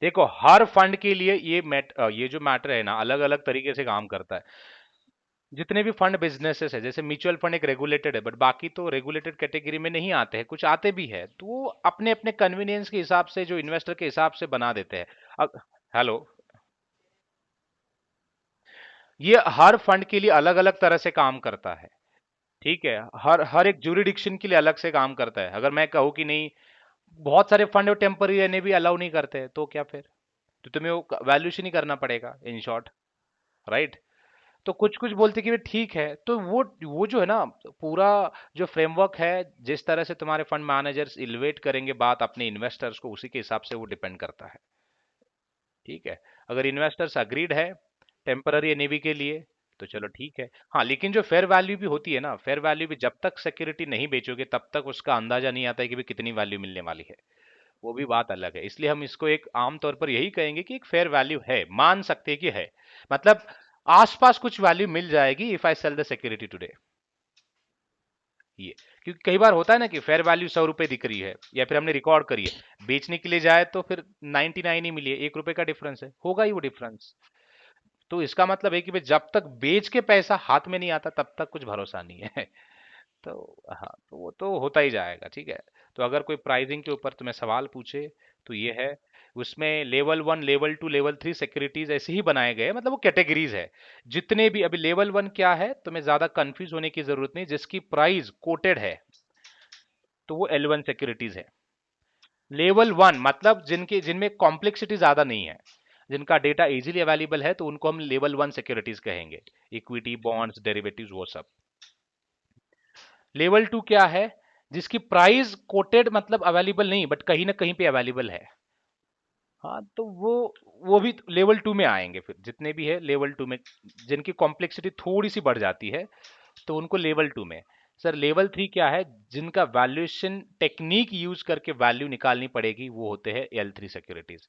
देखो हर फंड के लिए ये जो मैटर है ना, अलग अलग तरीके से काम करता है। जितने भी फंड बिजनेसेस है, जैसे म्यूचुअल फंड एक रेगुलेटेड है, बट बाकी तो रेगुलेटेड कैटेगरी में नहीं आते हैं, कुछ आते भी है, तो वो अपने अपने कन्वीनियंस के हिसाब से, जो इन्वेस्टर के हिसाब से बना देते हैं। अब हेलो, ये हर फंड के लिए अलग अलग तरह से काम करता है, ठीक है। हर हर एक जुरिडिक्शन के लिए अलग से काम करता है। अगर मैं कहूँ कि नहीं, बहुत सारे फंड टेम्पररी रहने भी अलाउ नहीं करते हैं, तो क्या फिर, तो तुम्हें वो वैल्यूशन ही करना पड़ेगा इन शॉर्ट, राइट। तो कुछ कुछ बोलते कि वे ठीक है, तो वो जो है ना, पूरा जो फ्रेमवर्क है, जिस तरह से तुम्हारे फंड मैनेजर्स इन्वेट करेंगे बात अपने इन्वेस्टर्स को, उसी के हिसाब से वो डिपेंड करता है, ठीक है। अगर इन्वेस्टर्स अग्रीड है टेम्पररी एनएवी के लिए, तो चलो ठीक है। हाँ, लेकिन जो फेयर वैल्यू भी होती है ना, फेयर वैल्यू भी जब तक सिक्योरिटी नहीं बेचोगे तब तक उसका अंदाजा नहीं आता है कि भी कितनी वैल्यू मिलने वाली है, वो भी बात अलग है। इसलिए हम इसको एक आम तौर पर यही कहेंगे कि एक फेयर वैल्यू है, मान सकते हैं कि है, मतलब आसपास कुछ वैल्यू मिल जाएगी if I sell the security today, ये। क्योंकि कई बार होता है ना कि फेयर वैल्यू 100 रुपए दिख रही है या फिर हमने रिकॉर्ड करी है, बेचने के लिए जाए तो फिर 99 ही मिली है, 1 रुपए का डिफरेंस है, होगा ही वो डिफरेंस। तो इसका मतलब है कि भाई जब तक बेच के पैसा हाथ में नहीं आता तब तक कुछ भरोसा नहीं है। तो हाँ, तो वो तो होता ही जाएगा, ठीक है। तो अगर कोई प्राइसिंग के ऊपर तुम्हें सवाल पूछे तो ये है, उसमें लेवल 1, लेवल 2, लेवल 3 सिक्योरिटीज ऐसे ही बनाए गए हैं, मतलब वो कैटेगरीज है। जितने भी अभी लेवल 1 क्या है, तुम्हें ज्यादा कंफ्यूज होने की जरूरत नहीं, जिसकी प्राइस कोटेड है तो वो L1 सिक्योरिटीज है। लेवल 1 मतलब जिनके जिनमें कॉम्प्लेक्सिटी ज्यादा नहीं है, जिनका डेटा इजीली अवेलेबल है, तो उनको हम लेवल 1 सिक्योरिटीज कहेंगे, इक्विटी, बॉन्ड्स, डेरिवेटिव्स, वो सब। लेवल 2 क्या है, जिसकी प्राइस कोटेड मतलब अवेलेबल नहीं बट कहीं ना कहीं पे अवेलेबल है। हाँ, तो वो भी लेवल 2 में आएंगे, फिर जितने भी है लेवल 2 में, जिनकी कॉम्प्लेक्सिटी थोड़ी सी बढ़ जाती है तो उनको लेवल 2 में। सर लेवल 3 क्या है, जिनका वैल्यूएशन टेक्निक यूज करके वैल्यू निकालनी पड़ेगी, वो होते हैं L3 सिक्योरिटीज,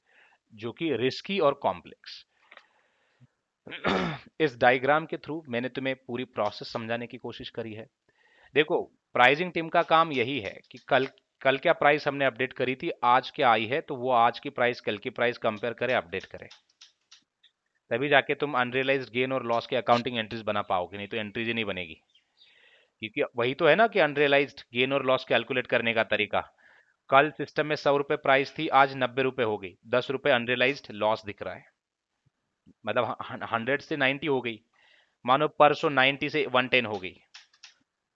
जो कि रिस्की और कॉम्प्लेक्स। इस डायग्राम के थ्रू मैंने तुम्हें पूरी प्रोसेस समझाने की कोशिश करी है। देखो, प्राइसिंग टीम का काम यही है कि कल कल क्या प्राइस हमने अपडेट करी थी, आज क्या आई है, तो वो आज की प्राइस कल की प्राइस कंपेयर करे, अपडेट करे, तभी जाके तुम अनरियलाइज्ड गेन और लॉस के अकाउंटिंग एंट्रीज बना पाओगे, नहीं तो एंट्रीज ही नहीं बनेगी। क्योंकि वही तो है ना कि अनरियलाइज्ड गेन और लॉस कैलकुलेट करने का तरीका। कल सिस्टम में 100 रुपए प्राइस थी, आज 90 रुपए हो गई, 10 रुपए अनरियलाइज्ड लॉस दिख रहा है, मतलब 100 से 90 हो गई। मानो परसों 90 से 110 हो गई,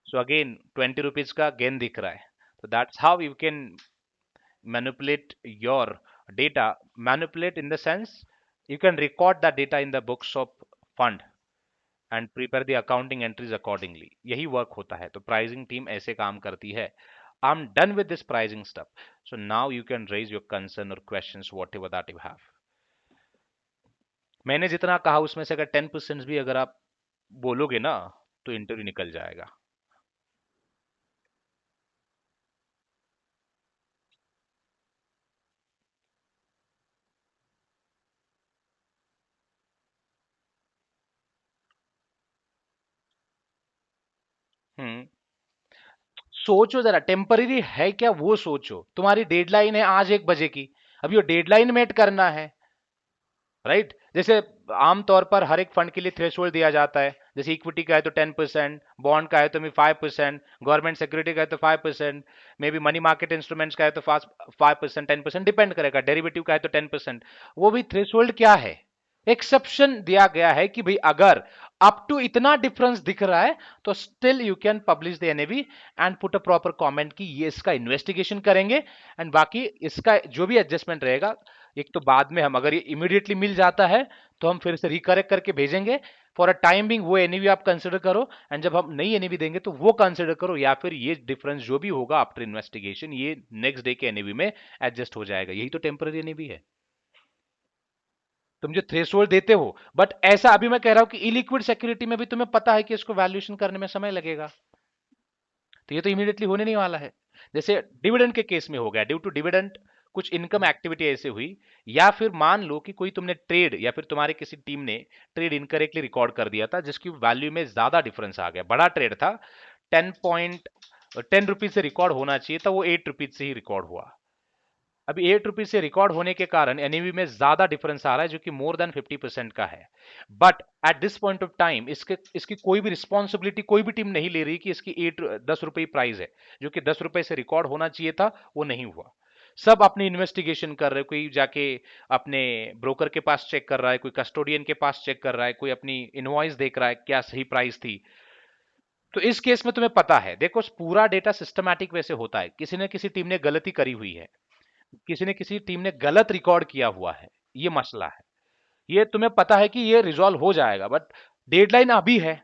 सो अगेन 20 रुपीज का गेन दिख रहा है। तो that's how you can manipulate your data. Manipulate in the sense you can record that data in the books of fund and prepare the accounting entries accordingly. यही वर्क होता है, तो प्राइसिंग टीम ऐसे काम करती है। I'm done with this pricing stuff. So now you can raise your concern or questions, whatever that you have. मैंने जितना कहा उसमें से अगर 10% भी अगर आप बोलोगे ना, तो इंटरव्यू निकल जाएगा। हम्म, सोचो जरा, टेम्पररी है क्या वो सोचो, तुम्हारी डेडलाइन है आज 1 बजे की, अभी वो डेडलाइन मेट करना है, राइट। जैसे आमतौर पर हर एक फंड के लिए थ्रेशोल्ड दिया जाता है, जैसे इक्विटी का है तो 10%, बॉन्ड का है तो 5%, गवर्नमेंट सिक्योरिटी का है तो 5%, may be money market instruments का है तो 5%, 10%, डिपेंड करेगा, डेरिवेटिव का है तो 10%। वो भी थ्रेशोल्ड क्या है, एक्सेप्शन दिया गया है कि भाई अगर अप टू इतना डिफरेंस दिख रहा है तो still you can publish the NAV and put a proper comment कि ये इसका इन्वेस्टिगेशन करेंगे, एंड बाकी इसका जो भी एडजस्टमेंट रहेगा, एक तो बाद में हम अगर ये इमीडिएटली मिल जाता है तो हम फिर से रिकरेक्ट करके भेजेंगे। फॉर अ टाइम बिंग वो एनईवी आप कंसिडर करो, एंड जब हम नई एनईवी देंगे तो वो कंसिडर करो, या फिर ये डिफरेंस जो भी होगा आफ्टर इन्वेस्टिगेशन ये नेक्स्ट डे के एनईवी में एडजस्ट हो जाएगा। यही तो टेम्पररी एनईवी है, तुम जो थ्रेशोल्ड देते हो। बट ऐसा अभी मैं कह रहा हूं कि इलिक्विड सिक्योरिटी में भी तुम्हें पता है कि इसको वैल्यूएशन करने में समय लगेगा, तो ये तो इमीडिएटली होने नहीं वाला है। जैसे डिविडेंड के केस में हो गया, ड्यू टू डिविडेंड कुछ इनकम एक्टिविटी ऐसे हुई, या फिर मान लो कि कोई तुमने ट्रेड या फिर तुम्हारे किसी टीम ने ट्रेड इनकरेक्टली रिकॉर्ड कर दिया था जिसकी वैल्यू में ज्यादा डिफरेंस आ गया, बड़ा ट्रेड था, 10 रुपीज से रिकॉर्ड होना चाहिए था, वो 8 रुपीज से ही रिकॉर्ड हुआ। अभी 8 रुपीज से रिकॉर्ड होने के कारण एनईवी में ज्यादा डिफरेंस आ रहा है जो कि मोर देन 50% का है। But at this point of time इसके इसकी कोई भी रिस्पॉन्सिबिलिटी कोई भी टीम नहीं ले रही कि इसकी 10 रुपए प्राइस है, जो कि 10 रुपए से रिकॉर्ड होना चाहिए था, वो नहीं हुआ। सब अपनी इन्वेस्टिगेशन कर रहे हैं, कोई जाके अपने ब्रोकर के पास चेक कर रहा है, कोई कस्टोडियन के पास चेक कर रहा है, कोई अपनी इनवॉइस देख रहा है क्या सही प्राइस थी। तो इस केस में तुम्हें पता है, देखो पूरा डेटा सिस्टमैटिक वैसे होता है, किसी न किसी टीम ने गलती करी हुई है, किसी ने किसी टीम ने गलत रिकॉर्ड किया हुआ है, ये मसला है। ये तुम्हें पता है कि ये रिजॉल्व हो जाएगा, बट डेडलाइन अभी है,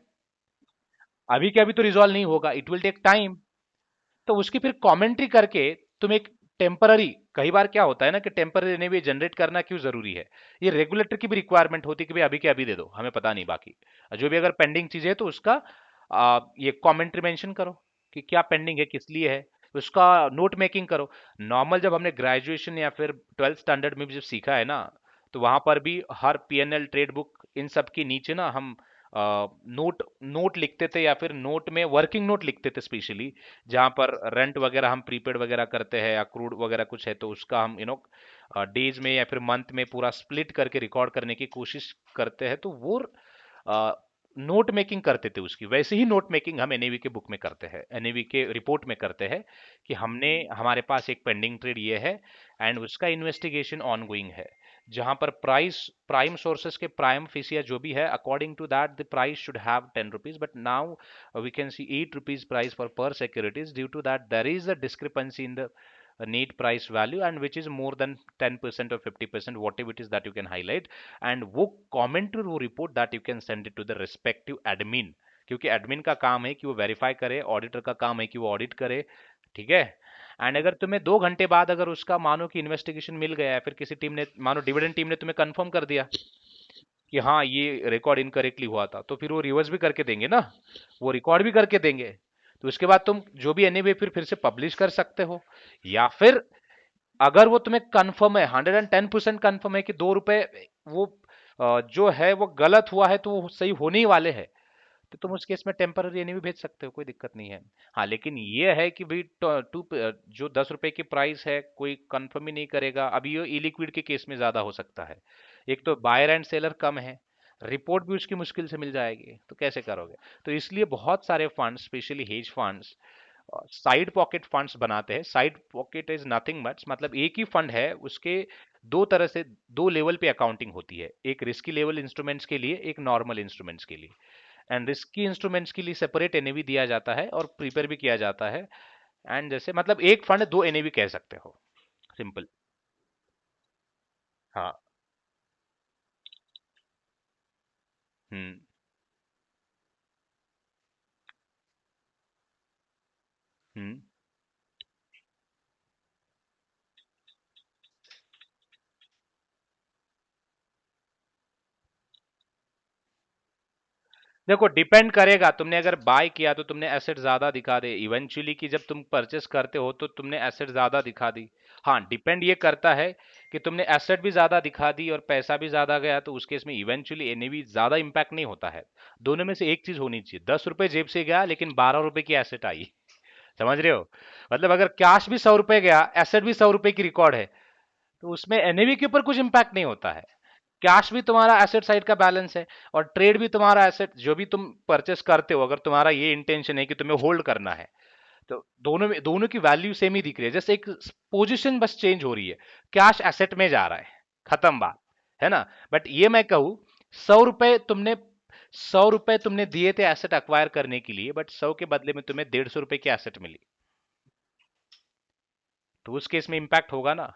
अभी के अभी तो रिजॉल्व नहीं होगा, इट विल टेक टाइम। तो उसकी फिर कमेंट्री करके तुम एक टेम्पररी, कई बार क्या होता है ना कि टेम्पररी ने भी जनरेट करना क्यों जरूरी है, ये रेगुलेटर की भी रिक्वायरमेंट होती है कि भाई अभी के अभी दे दो, हमें पता नहीं बाकी जो भी अगर पेंडिंग चीज है तो उसका ये कमेंट्री मेंशन करो कि क्या पेंडिंग है, किस लिए है, उसका नोट मेकिंग करो। नॉर्मल जब हमने ग्रेजुएशन या फिर 12th स्टैंडर्ड में भी जब सीखा है ना, तो वहां पर भी हर पीएनएल ट्रेड बुक इन सब के नीचे ना हम नोट नोट लिखते थे, या फिर नोट में वर्किंग नोट लिखते थे स्पेशली, जहां पर रेंट वगैरह हम प्रीपेड वगैरह करते हैं या क्रूड वगैरह कुछ है तो उसका हम डेज में या फिर मंथ में पूरा स्प्लिट करके रिकॉर्ड करने की कोशिश करते हैं, तो वो नोट मेकिंग करते थे उसकी, वैसे ही नोट मेकिंग हम एनएवी के बुक में करते हैं, एनएवी के रिपोर्ट में करते हैं कि हमने हमारे पास एक पेंडिंग ट्रेड ये है एंड उसका इन्वेस्टिगेशन ऑनगोइंग है, जहां पर प्राइस प्राइम सोर्सेस के प्राइम फेसिया जो भी है according to that the price should have 10 rupees, but now we can see 8 rupees price for par securities, due to that there is a discrepancy in the need price value and which is more than 10% or 50%, whatever it is that you can highlight, and वो comment वो report that you can send it to the respective admin, क्योंकि एडमिन का काम है कि वो वेरीफाई करे, ऑडिटर का काम है कि वो ऑडिट करे, ठीक है। एंड अगर तुम्हें 2 घंटे बाद अगर उसका मानो कि इन्वेस्टिगेशन मिल गया है, फिर किसी टीम ने मानो डिविडेंड टीम ने तुम्हें कंफर्म कर दिया कि हाँ ये रिकॉर्ड इनकरेक्टली हुआ था, तो फिर वो रिवर्स भी करके देंगे ना, वो रिकॉर्ड भी करके देंगे, तो उसके बाद तुम जो भी एनईवी फिर से पब्लिश कर सकते हो। या फिर अगर वो तुम्हें कंफर्म है, 110% कंफर्म है कि 2 रुपए वो जो है वो गलत हुआ है तो वो सही होने ही वाले हैं, तो तुम उस केस में टेम्पररी एनईवी भेज सकते हो, कोई दिक्कत नहीं है। हाँ लेकिन ये है कि भाई जो 10 रुपए की प्राइस है कोई कंफर्म ही नहीं करेगा, अभी ये इलिक्विड के केस में ज्यादा हो सकता है, एक तो बायर एंड सेलर कम है, रिपोर्ट भी उसकी मुश्किल से मिल जाएगी, तो कैसे करोगे। तो इसलिए बहुत सारे funds specially hedge funds side pocket funds बनाते हैं। Side pocket is nothing much, मतलब एक ही फंड है उसके दो तरह से, दो लेवल पे अकाउंटिंग होती है, एक रिस्की लेवल इंस्ट्रूमेंट्स के लिए, एक नॉर्मल इंस्ट्रूमेंट्स के लिए, एंड रिस्की इंस्ट्रूमेंट्स के लिए सेपरेट एनएवी दिया जाता है और प्रिपेयर भी किया जाता है। एंड जैसे मतलब एक फंड दो एनएवी कह सकते हो, सिंपल। हाँ। हम्म। हम्म। देखो डिपेंड करेगा, तुमने अगर बाय किया तो तुमने एसेट ज्यादा दिखा दे इवेंचुअली, कि जब तुम परचेस करते हो तो तुमने एसेट ज्यादा दिखा दी। हाँ डिपेंड ये करता है कि तुमने एसेट भी ज्यादा दिखा दी और पैसा भी ज्यादा गया, तो उस केस में इवेंचुअली एनएवी ज्यादा इंपैक्ट नहीं होता है। दोनों में से एक चीज होनी चाहिए, 10 रुपए जेब से गया लेकिन 12 रुपए की एसेट आई, समझ रहे हो। मतलब अगर कैश भी 100 रुपए गया, एसेट भी 100 रुपए की रिकॉर्ड है, तो उसमें एनएवी के ऊपर कुछ इंपैक्ट नहीं होता है। कैश भी तुम्हारा एसेट साइड का बैलेंस है, और ट्रेड भी तुम्हारा एसेट, जो भी तुम परचेस करते हो, अगर तुम्हारा ये इंटेंशन है कि तुम्हें होल्ड करना है, तो दोनों की वैल्यू सेम ही दिख रही है, जैसे एक पोजीशन बस चेंज हो रही है, कैश एसेट में जा रहा है, खत्म बात, है ना। बट ये मैं कहूं, 100 रुपए तुमने दिए थे एसेट अक्वायर करने के लिए, बट 100 के बदले में तुम्हें 150 रुपए की एसेट मिली, तो उस केस में इंपैक्ट होगा ना,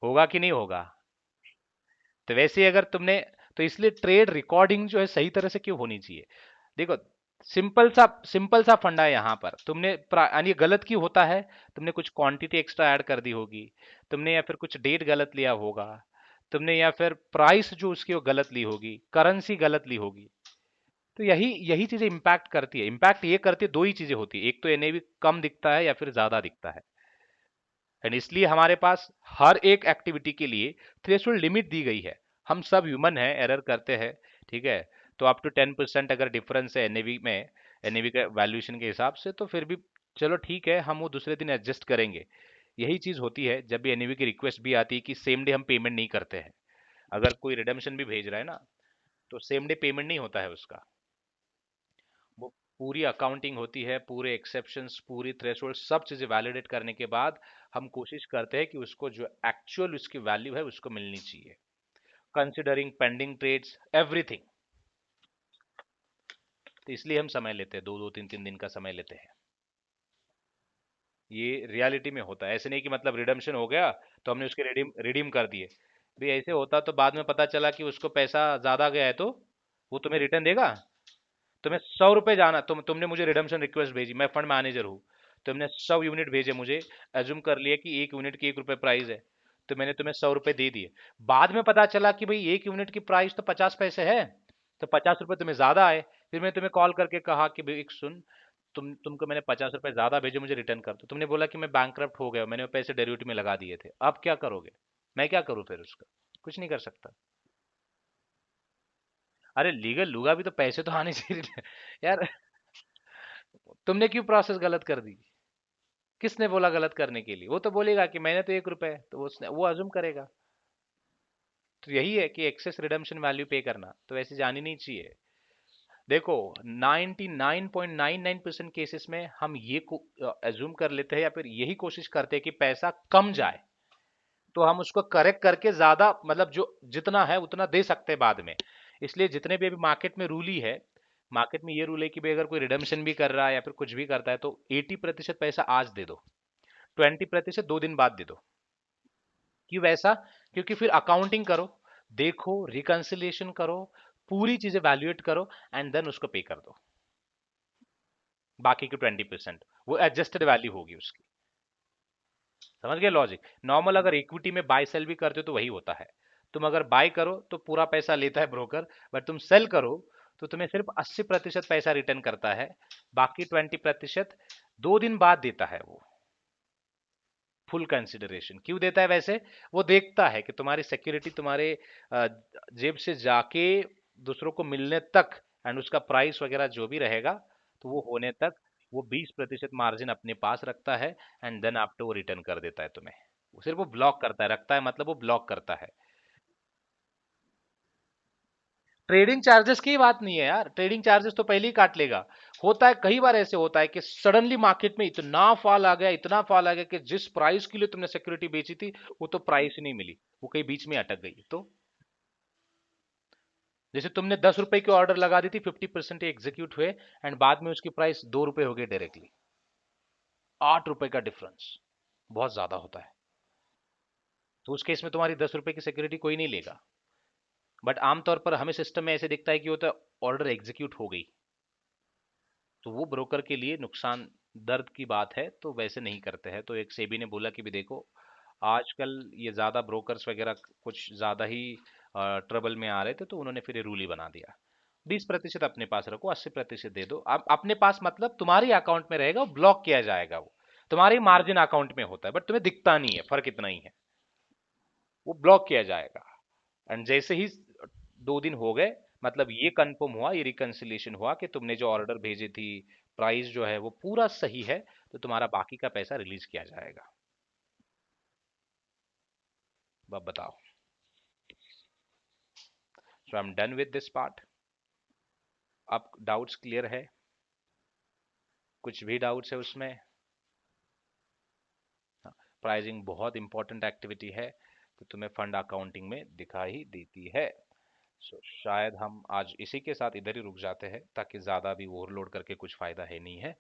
होगा कि नहीं होगा। तो वैसे ही अगर तुमने, तो इसलिए ट्रेड रिकॉर्डिंग जो है सही तरह से क्यों होनी चाहिए। देखो, सिंपल सा फंडा है यहाँ पर, तुमने यानी गलत क्यों होता है, तुमने कुछ क्वांटिटी एक्स्ट्रा ऐड कर दी होगी, तुमने या फिर कुछ डेट गलत लिया होगा, तुमने या फिर प्राइस जो उसकी वो गलत ली होगी, करेंसी गलत ली होगी, तो यही यही चीजें इंपैक्ट करती है। इंपैक्ट ये करती है, दो ही चीजें होती है, एक तो एनएवी कम दिखता है या फिर ज्यादा दिखता है, एंड इसलिए हमारे पास हर एक एक्टिविटी के लिए थ्रेशोल्ड लिमिट दी गई है। हम सब ह्यूमन हैं, एरर करते हैं, ठीक है। तो अप टू 10% अगर डिफरेंस है एनएवी में, एनएवी के वैल्यूएशन के हिसाब से, तो फिर भी चलो ठीक है, हम वो दूसरे दिन एडजस्ट करेंगे। यही चीज होती है जब भी एनएवी की रिक्वेस्ट भी आती है कि सेम डे हम पेमेंट नहीं करते हैं, अगर कोई रिडम्पशन भी भेज रहा है ना, तो सेम डे पेमेंट नहीं होता है उसका, वो पूरी अकाउंटिंग होती है, पूरे एक्सेप्शंस, पूरी थ्रेशोल्ड, सब चीजें वैलिडेट करने के बाद हम कोशिश करते हैं कि उसको जो एक्चुअल उसकी वैल्यू है उसको मिलनी चाहिए, कंसिडरिंग पेंडिंग ट्रेड्स एवरीथिंग। तो इसलिए हम समय लेते हैं, दो दो तीन तीन दिन का समय लेते हैं। ये रियलिटी में होता है, ऐसे नहीं कि मतलब रिडम्पशन हो गया तो हमने उसके रिडीम रिडीम कर दिए। भी ऐसे होता तो बाद में पता चला कि उसको पैसा ज्यादा गया है, तो वो तुम्हें रिटर्न देगा। तुम्हें 100 रुपए जाना, तुमने मुझे रिडम्पशन रिक्वेस्ट भेजी, मैं फंड मैनेजर हूँ, तुमने 100 यूनिट भेजे मुझे, एज्यूम कर लिया कि एक यूनिट की 1 रुपए प्राइस है, तो मैंने तुम्हें 100 रुपए दे दिए। बाद में पता चला कि भाई एक यूनिट की प्राइस तो 50 पैसे है, तो 50 रुपए तुम्हें ज्यादा आए। फिर मैंने तुम्हें कॉल करके कहा कि भाई एक सुन, तुमको मैंने 50 रुपए ज्यादा भेजे, मुझे रिटर्न कर दो। तुमने बोला कि मैं बैंकक्रप्ट हो गया, मैंने वो पैसे डेरिवेटिव में लगा दिए थे, अब क्या करोगे। मैं क्या करूँ फिर उसका, कुछ नहीं कर सकता। अरे लीगल लूगा भी तो पैसे तो आने चाहिए यार। तुमने क्यों प्रोसेस गलत कर दी, किसने बोला गलत करने के लिए, वो तो बोलेगा कि मैंने तो 1 रुपए, तो उसने वो अज्यूम करेगा। तो यही है कि एक्सेस रिडम्पशन वैल्यू पे करना तो ऐसे जानी नहीं चाहिए। देखो, 99.99% केसेस में हम ये एज्यूम कर लेते हैं या फिर यही कोशिश करते हैं कि पैसा कम जाए, तो हम उसको करेक्ट करके ज्यादा, मतलब जो जितना है उतना दे सकते हैं बाद में। इसलिए जितने भी अभी मार्केट में रूल ही है, मार्केट में ये रूल है कि भाई अगर कोई रिडम्पशन भी कर रहा है या फिर कुछ भी करता है, तो 80% पैसा आज दे दो, 20% 2 दिन बाद दे दो। क्यों वैसा, क्योंकि फिर अकाउंटिंग करो, देखो, रिकंसिलिएशन करो, पूरी चीजें वैल्यूएट करो, एंड देन उसको पे कर दो। बाकी की 20% वो एडजस्टेड वैल्यू होगी उसकी। समझ गए लॉजिक। नॉर्मल अगर इक्विटी में बाय सेल भी करते हो तो वही होता है, तुम अगर बाय करो तो पूरा पैसा लेता है ब्रोकर, बट तुम सेल करो तो तुम्हें सिर्फ 80% पैसा रिटर्न करता है, बाकी 20% 2 दिन बाद देता है वो, फुल कंसिडरेशन। क्यों देता है वैसे, वो देखता है कि तुम्हारी सिक्योरिटी तुम्हारे अ, जेब से जाके दूसरों को मिलने तक, एंड उसका प्राइस वगैरह जो भी रहेगा, तो वो होने तक वो 20% मार्जिन अपने पास रखता है, एंड देन आफ्टर वो रिटर्न कर देता है तुम्हें। वो सिर्फ वो ब्लॉक करता है, रखता है मतलब वो ब्लॉक करता है। ट्रेडिंग चार्जेस की बात नहीं है यार, ट्रेडिंग चार्जेस तो पहले ही काट लेगा। होता है कई बार ऐसे होता है कि सडनली मार्केट में इतना फॉल आ गया, इतना फॉल आ गया कि जिस प्राइस के लिए तुमने सिक्योरिटी बेची थी वो तो प्राइस ही नहीं मिली, वो कहीं बीच में अटक गई। तो जैसे तुमने 10 रुपए की ऑर्डर लगा दी थी, 50% एग्जीक्यूट हुए, एंड बाद में उसकी प्राइस 2 रुपए हो गई डायरेक्टली, 8 रुपए का डिफरेंस बहुत ज्यादा होता है। तो उस केस में तुम्हारी 10 रुपए की सिक्योरिटी कोई नहीं लेगा। बट आमतौर पर हमें सिस्टम में ऐसे दिखता है कि वो तो ऑर्डर एग्जीक्यूट हो गई, तो वो ब्रोकर के लिए नुकसान दर्द की बात है, तो वैसे नहीं करते हैं। तो एक सेबी ने बोला कि भी देखो, आजकल ये ज्यादा ब्रोकर्स वगैरह कुछ ज्यादा ही ट्रबल में आ रहे थे, तो उन्होंने फिर ये रूल ही बना दिया, 20% अपने पास रखो, 80% दे दो। अब अपने पास मतलब तुम्हारी अकाउंट में रहेगा, वो ब्लॉक किया जाएगा, वो तुम्हारी मार्जिन अकाउंट में होता है, बट तुम्हें दिखता नहीं है, फर्क इतना ही है, वो ब्लॉक किया जाएगा। एंड जैसे ही 2 दिन हो गए, मतलब ये कंफर्म हुआ, ये रिकंसिलिएशन हुआ कि तुमने जो ऑर्डर भेजी थी, प्राइस जो है वो पूरा सही है, तो तुम्हारा बाकी का पैसा रिलीज किया जाएगा। अब बताओ। So I am done with this part. अब डाउट्स क्लियर है? कुछ भी डाउट्स है उसमें? प्राइसिंग बहुत इंपॉर्टेंट एक्टिविटी है, तो तुम्हें फंड अकाउंटिंग में दिखाई देती है। शायद हम आज इसी के साथ इधर ही रुक जाते हैं, ताकि ज्यादा भी ओवरलोड करके कुछ फायदा है नहीं है।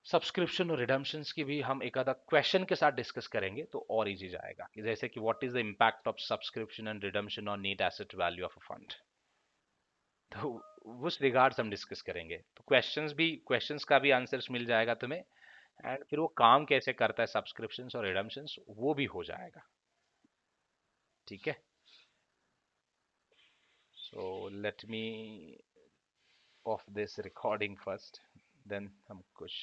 सब्सक्रिप्शन और रिडम्पशंस की भी हम एक आधा क्वेश्चन के साथ डिस्कस करेंगे तो और इजी जाएगा, कि जैसे कि what is the impact of subscription and redemption on net asset value of a fund, तो उस रिगार्ड्स हम डिस्कस करेंगे। तो क्वेश्चंस का भी आंसर्स मिल जाएगा तुम्हें, एंड फिर वो काम कैसे करता है सब्सक्रिप्शंस और रिडम्पशंस, वो भी हो जाएगा। ठीक है, so let me off this recording first, then हम कुछ